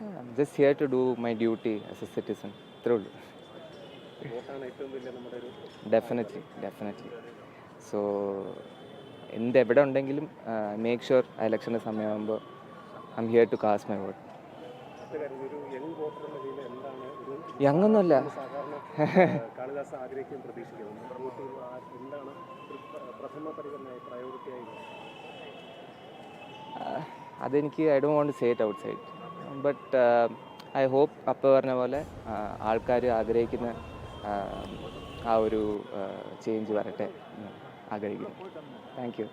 I'm just here to do my duty as a citizen. അത്രേ ഉള്ളൂ. Definitely. So എവിടെ ഉണ്ടെങ്കിലും മേക്ക് ഷുവർ ഇലക്ഷൻ്റെ സമയമാകുമ്പോൾ I am here to cast my vote. Young ഒന്നുമല്ല. അതെനിക്ക് I don't want to say it outside, but I hope അപ്പോൾ പറഞ്ഞ പോലെ ആൾക്കാർ ആഗ്രഹിക്കുന്ന ആ ഒരു ചേഞ്ച് വരട്ടെ ആഗ്രഹിക്കുന്നു. Thank you.